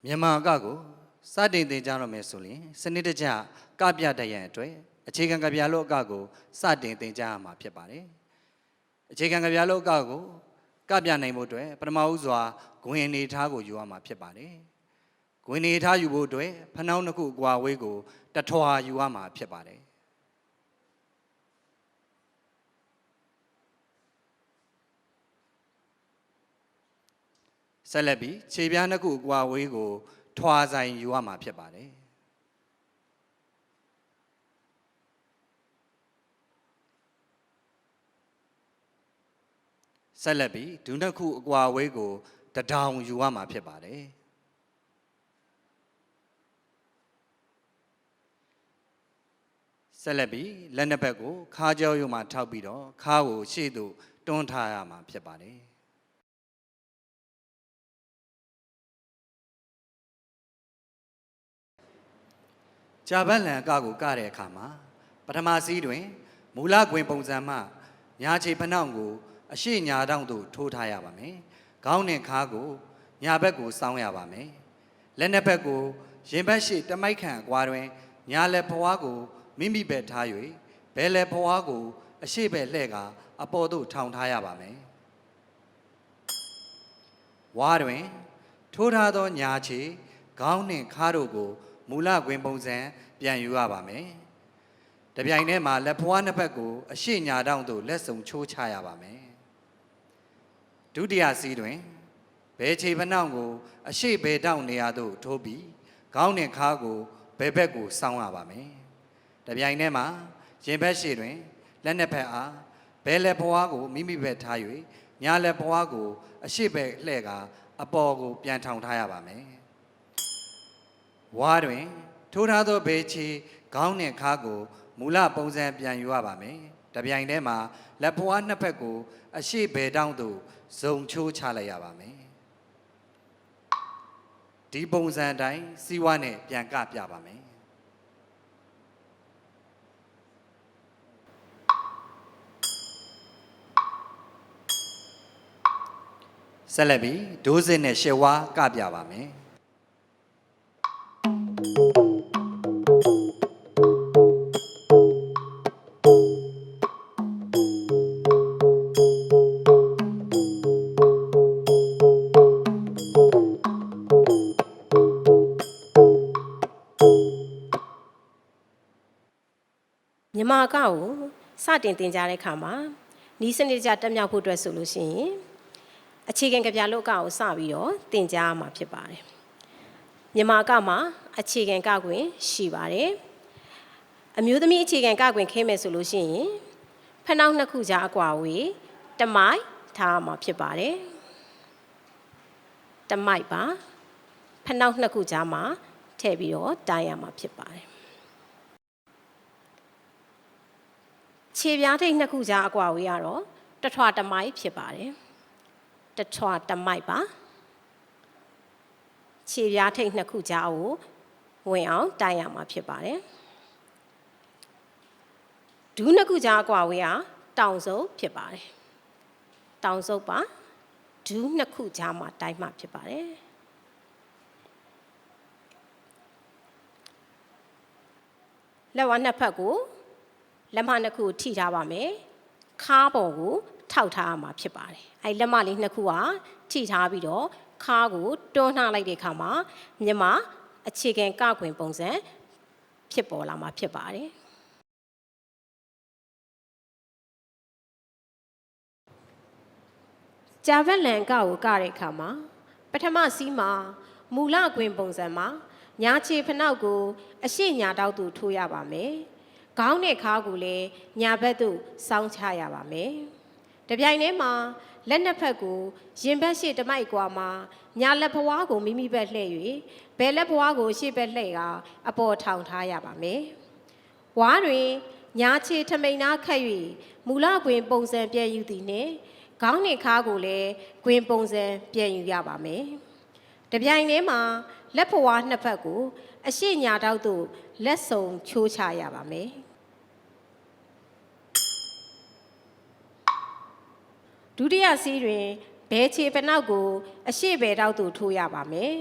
မြန်မာကကိုစတင်သင်ကြားရမယ်ဆိုရင်စနစ်တကျကပြတတ်ရန်အတွက်အခြေခံကဗျာလို့အကကိုစတင်သင်ကြားရမှာဖြစ်ပါတယ်အခြေခံကဗျာလို့အကကိုကပြနိုင်ဖို့အတွက်ပထမဦးစွာဂွင်အနေထားကိုယူရမှာဖြစ်ပါတယ်ဂွင်အနေထားယူဖို့အတွက်ဖနှောင်းတစ်ခုအကွာဝေးကိုတထွာယူရမှာဖြစ်ပါတယ်ဆက်လက်ပြီးခြေပြားနှစ်ခုအကွာဝေးကိုထွာဆိုင်ယူရမှာဖြစ်ပါတယ်ဆက်လက်ပြီးဒုနှစ်ခုအကွာဝေးကိုတထောင်ယူရမှာဖြစ်ပါတယ်ဆက်လက်ပြီးလက်နှစ်ဘက်ကိုခါးကြောရုံမှာထောက်ပြီးတော့ခါးကိုရှေ့သို့တွန်းထားရမှာဖြစ်ပါတယ်ဂျာဘတ်လန်အကကိုကတဲ့အခါမှာပထမစီးတွင်မူလကွင်ပုံစံမှညာခြေဖနှောင့်ကိုအရှိညာတောင့်သို့ထိုးထားရပါမယ်။ခေါင်းနဲ့ခါးကိုညာဘက်ကိုစောင်းရပါမယ်။လက်နှစ်ဘက်ကိုရင်ဘက်ရှိတမိုက်ခန့်အကွာတွင်ညာလက်ဖွားကိုမိမိဘက်ထား၍ဘယ်လက်ဖွားကိုအရှိဘက်လှည့်ကအပေါ်သို့ထောင်ထားရပါမယ်။ဝါတွင်ထိုးထားသောညာခြေခေါင်းနှင့်ခါးတို့ကိုမူလကွင်ပုံစံပြန်ယူရပါမယ်။တပြိုင်တည်းမှာလက်ဖွားနှစ်ဘက်ကိုအရှိညာတောင့်သို့လက်စုံချိုးချရပါမယ်။ဒုတိယစီးတွင်ဘယ်ခြေဖနှောင့်ကိုအရှိဘယ်တောင့်နေရာသို့ထိုးပြီးခေါင်းနဲ့ခါးကိုဘယ်ဘက်ကိုစောင်းရပါမယ်။တပြိုင်တည်းမှာရင်ဘက်ရှိတွင်လက်နှစ်ဖက်အားဘယ်လက်ဖွားကိုမိမိဘက်ထား၍ညာလက်ဖွားကိုအရှိဘက်လှည့်ကအပေါ်ကိုပြန်ထောင်ထားရပါမယ်။ဝါတွင်ထိုးထားသောဘယ်ခြေခေါင်းနှင့်ခါးကိုမူလပုံစံပြန်ယူရပါမယ်။တပြိုင်တည်းမှာလက်ဖွားနှစ်ဖက်ကိုအရှိဘယ်တောင့်သို့ဇုံချိုးချလိုက်ရပါမယ်။ဒီပုံစံတိုင်းစီးဝါးနဲ့ပြန်ကပြပါမယ်။ဆက်လက်ပြီးဒိုးစစ်နဲ့ရှယ်ဝါကပြပါမယ်။မြန်မာအကကိုစတင်သင်ကြားတဲ့အခါမှာနီးစနစ်ကြတက်မြောက်ဖို့အတွက်ဆိုလို့ရှိရင်အခြေခံကဗျာလို့အကကိုစပြီးတော့သင်ကြားမှာဖြစ်ပါတယ်မြန်မာအကမှာအခြေခံကကွင်ရှိပါတယ်အမျိုးသမီးအခြေခံကကွင်ခင်းမယ်ဆိုလို့ရှိရင်ဖနှောက်နှစ်ခုကြားအကွာဝေးတမိုက်ထားမှာဖြစ်ပါတယ်တမိုက်ပါဖနှောက်နှစ်ခုကြားမှာထည့်ပြီးတော့တိုင်းရမှာဖြစ်ပါတယ်ခြေပြားထိပ်နှစ်ခုကြားအကွာဝေးရတော့တထွာတမိုက်ဖြစ်ပါတယ်တထွာတမိုက်ပါခြေပြားထိပ်နှစ်ခုကြားကိုဝင်အောင်တိုင်းရမှာဖြစ်ပါတယ်ဒူးနှစ်ခုကြားအကွာဝေးကတောင်စုပ်ဖြစ်ပါတယ်တောင်စုပ်ပါဒူးနှစ်ခုကြားမှာတိုင်းမှာဖြစ်ပါတယ်လက်ဝါးနှစ်ဖက်ကိုလက်မနှစ်ခုထိထားပါမယ်ခါးပေါ်ကိုထောက်ထားရမှာဖြစ်ပါတယ်အဲလက်မလေးနှစ်ခုကထိထားပြီးတော့ခါးကိုတွန်းနှလိုက်တဲ့အခါမှာမြန်မာအခြေခံကကွင်ပုံစံဖြစ်ပေါ်လာမှာဖြစ်ပါတယ်ဂျာဗက်လန်ကကိုကတဲ့အခါမှာပထမစီးမှာမူလကွင်ပုံစံမှာညာခြေဖနှောက်ကိုအရှိညာတောက်သို့ထိုးရပါမယ်ခေါင်းနဲ့ခါးကိုလည်းညာဘက်သို့စောင်းချရပါမယ်။တပြိုင်တည်းမှာလက်နှစ်ဖက်ကိုရင်ဘက်ရှိတမိုက်ကွာမှာညာလက်ဖွားကိုမိမိဘက်လှည့်၍ဘယ်လက်ဖွားကိုရှေ့ဘက်လှည့်ကအပေါ်ထောင်ထားရပါမယ်။ဝါတွင်ညာခြေထမိန်နာခတ်၍မူလကွင်ပုံစံပြန်ယူသည်နှင့်ခေါင်းနဲ့ခါးကိုလည်းကွင်ပုံစံပြန်ယူရပါမယ်။တပြိုင်တည်းမှာလက်ဖွားနှစ်ဖက်ကိုအရှိညာတောက်သို့လက်စုံချိုးချရပါမယ်ဒုတိယစီးတွင်ဘဲခြေဖနှောက်ကိုအရှိဘဲတောက်သို့ထိုးရပါမယ်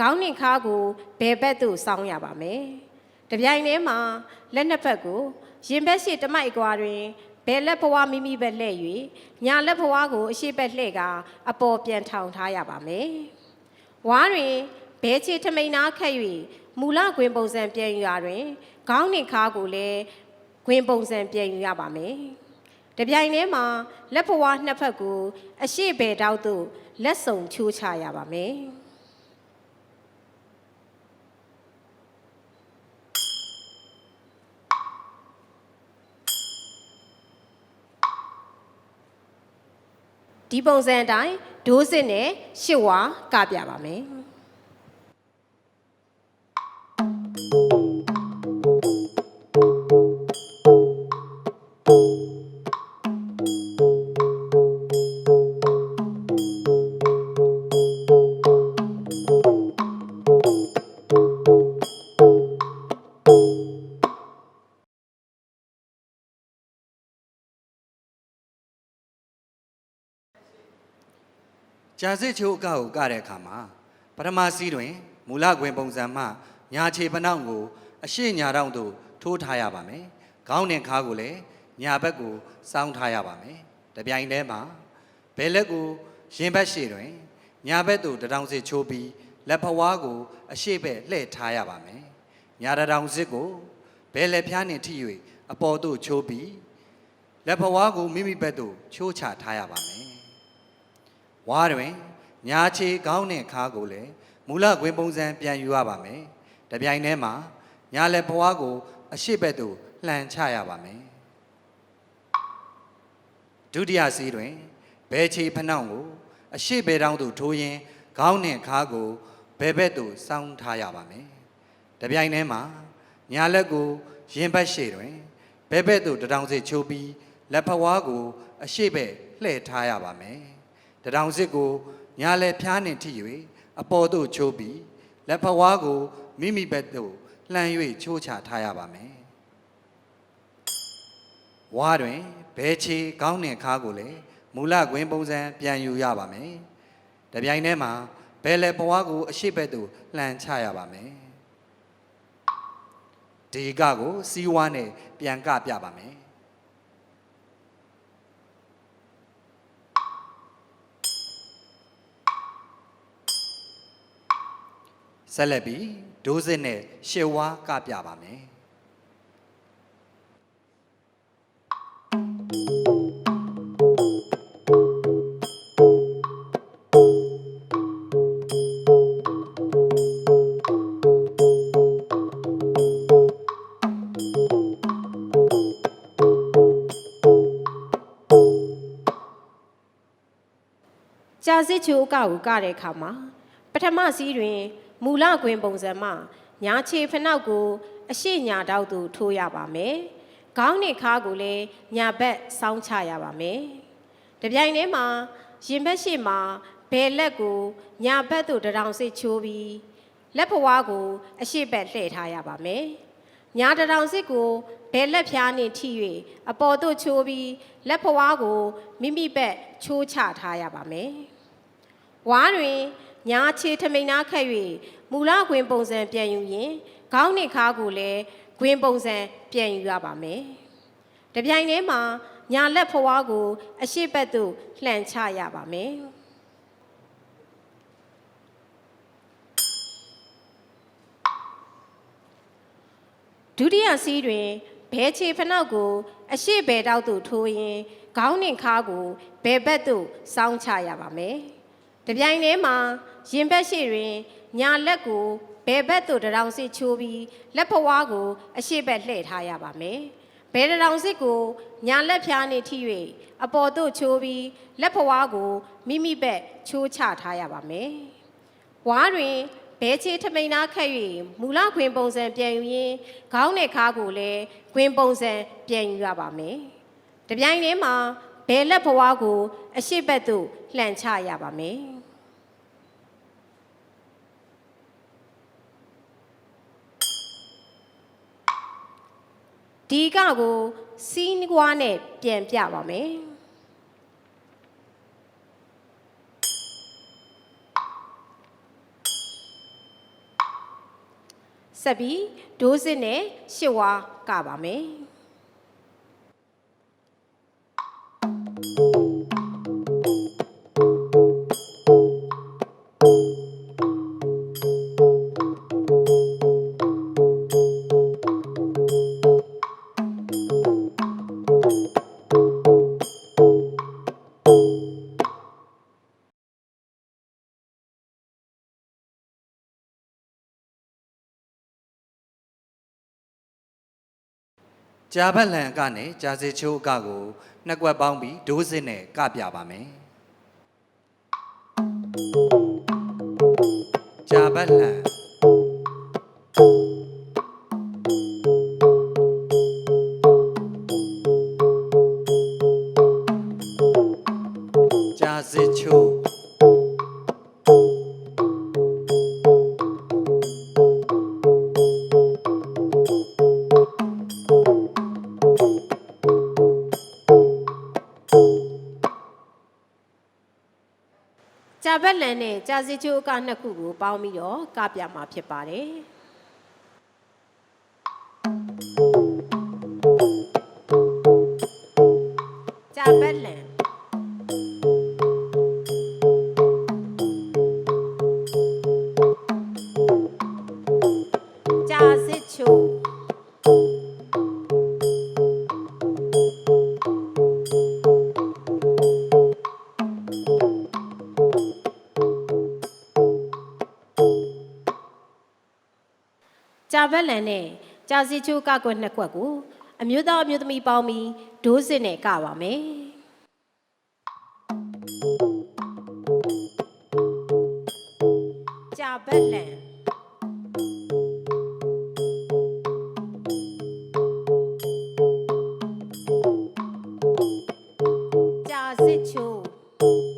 ခေါင်းနဲ့ခါကိုဘယ်ဘက်သို့စောင်းရပါမယ်။တပြိုင်တည်းမှာလက်နှစ်ဖက်ကိုရင်ဘက်ရှိတမိုက်ကွာတွင်ဘယ်လက်ဘဝမိမိဘက်လှည့်၍ညာလက်ဘဝကိုအရှိဘက်လှည့်ကအပေါ်ပြန်ထောင်ထားရပါမယ်။ဝါတွင်ဘဲချေထမိန်နာခတ်၍မူလခွင်ပုံစံပြန်ယူရာတွင်ခေါင်းနဲ့ခါကိုလည်းခွင်ပုံစံပြန်ယူရပါမယ်။တပြိုင်တည်းမှာလက်ဘဝနှစ်ဖက်ကိုအရှိဘယ်တောက်သို့လက်စုံချိုးချရပါမယ်။ဒီပုံစံအတိုင်းဒိုးစစ်နဲ့ရှစ်ဝါကပြပါမယ်။ကြာစစ်ချိုးအကောက်ကိုကတဲ့အခါမှာပထမစီးတွင်မူလခွင်ပုံစံမှညာခြေဖနှောင့်ကိုအရှိညာတောင်သို့ထိုးထားရပါမယ်။ခေါင်းနဲ့ခါကိုလည်းညာဘက်ကိုစောင်းထားရပါမယ်။တပြိုင်တည်းမှာဘယ်လက်ကိုရင်ဘက်ရှိတွင်ညာဘက်သို့တထောင်စစ်ချိုးပြီးလက်ဖဝါးကိုအရှိဘက်လှည့်ထားရပါမယ်။ညာတထောင်စစ်ကိုဘယ်လက်ဖျားနှင့်ထိ၍အပေါ်သို့ချိုးပြီးလက်ဖဝါးကိုမိမိဘက်သို့ချိုးချထားရပါမယ်။ဝါတွင်ညာခြေခေါင်းနဲ့ခါကိုလည်းမူလခွင်ပုံစံပြန်ယူရပါမယ်။တပြိုင်တည်းမှာညာလက်ဖွားကိုအရှိဘက်သို့လှန်ချရပါမယ်။ဒုတိယစီးတွင်ဘဲခြေဖနှောင့်ကိုအရှိဘဲတောင်းသို့ထိုးရင်းခေါင်းနဲ့ခါကိုဘဲဘက်သို့စောင်းထားရပါမယ်။တပြိုင်တည်းမှာညာလက်ကိုရင်ဘက်ရှိတွင်ဘဲဘက်သို့တထောင်စစ်ချိုးပြီးလက်ဖွားကိုအရှိဘက်လှည့်ထားရပါမယ်။တထောင်စစ်ကိုညာလက်ဖျားနှင့်ထိ၍အပေါ်သို့ချိုးပြီးလက်ဖဝါးကိုမိမိဘက်သို့လှမ်း၍ချိုးချထားရပါမယ်။ဝါတွင်ဘဲချေခေါင်းနှင့်ခါကိုလည်းမူလခွင်ပုံစံပြန်ယူရပါမယ်။တပြိုင်တည်းမှာဘဲလက်ဖဝါးကိုအရှိဘက်သို့လှမ်းချရပါမယ်။ဒီကကိုစီးဝါးနဲ့ပြန်ကပြပါမယ်။ဆက်လက်ပြီးဒိုးစစ်နဲ့ရှစ်ဝါးကပြပါမယ်ကြာစစ်ချိုးအကောက်ကိုကတဲ့အခါမှာပထမစီးတွင်မူလခွင်ပုံစံမှညာခြေဖနှောက်ကိုအရှိညာတောက်သို့ထိုးရပါမယ်။ခေါင်းနဲ့ခါကိုလည်းညာဘက်စောင်းချရပါမယ်။တပြိုင်တည်းမှာရင်ဘက်ရှိမှာဘယ်လက်ကိုညာဘက်သို့တထောင်စစ်ချိုးပြီးလက်ဖွားကိုအရှိဘက်လှည့်ထားရပါမယ်။ညာတထောင်စစ်ကိုဘယ်လက်ဖျားနှင့်ထိ၍အပေါ်သို့ချိုးပြီးလက်ဖွားကိုမိမိဘက်ချိုးချထားရပါမယ်။ဝါတွင်ညာခြေထမိန်နာခတ်၍မူလခွင်ပုံစံပြန်ယူရင်ခေါင်းနဲ့ခါကိုလည်းခွင်ပုံစံပြန်ယူရပါမယ်။တပြိုင်တည်းမှာညာလက်ဖွားကိုအရှိဘက်သို့လှန်ချရပါမယ်။ဒုတိယစီးတွင်ဘဲချေဖနှောက်ကိုအရှိဘဲတောက်သို့ထိုးရင်ခေါင်းနဲ့ခါကိုဘဲဘက်သို့စောင်းချရပါမယ်။တပြိုင်တည်းမှာရင်ဘက်ရှိတွင်ညာလက်ကိုဘဲဘက်သို့တထောင်စစ်ချိုးပြီးလက်ဖွားကိုအရှိဘက်လှည့်ထားရပါမယ်။ဘဲတထောင်စစ်ကိုညာလက်ဖျားနှင့်ထိ၍အပေါ်သို့ချိုးပြီးလက်ဖွားကိုမိမိဘက်ချိုးချထားရပါမယ်။ဝါတွင်ဘဲချေထမိန်နာခတ်၍မူလခွင်ပုံစံပြန်ယူရင်းခေါင်းနဲ့ခါကိုလည်းခွင်ပုံစံပြန်ယူရပါမယ်။တပြိုင်တည်းမှာဘဲလက်ဖွားကိုအရှိဘက်သို့လှန်ချရပါမယ်။ဒီကကိုစီးကွားနဲ့ပြန်ပြပါမယ်။ ဆက်ပြီးဒိုးစစ်နဲ့ရှစ်ဝါကပါမယ်ကြာဘက်လန်အကနဲ့ကြာစီချိုးအကကိုနှစ်ကွက်ပေါင်းပြီးဒိုးစစ်နဲ့ကပြပါမယ်ကြာဘက်လန်ကြာစီချိုးကြာဘက်လန်နဲ့ကြာစီချိုးအကနှစ်ခုကိုပေါင်းပြီးတော့ကပြမှာဖြစ်ပါတယ်ကြာဘက်လန်ကြာစီချိုးကြာဘက်လန်နဲ့ကြာစီချိုးကကွက်နှစ်ကွက်ကိုအမျိုးသားအမျိုးသမီးပေါင်းပြီးဒိုးစစ်နဲ့ကပါမယ်ကြာဘက်လန်ကြာစီချိုး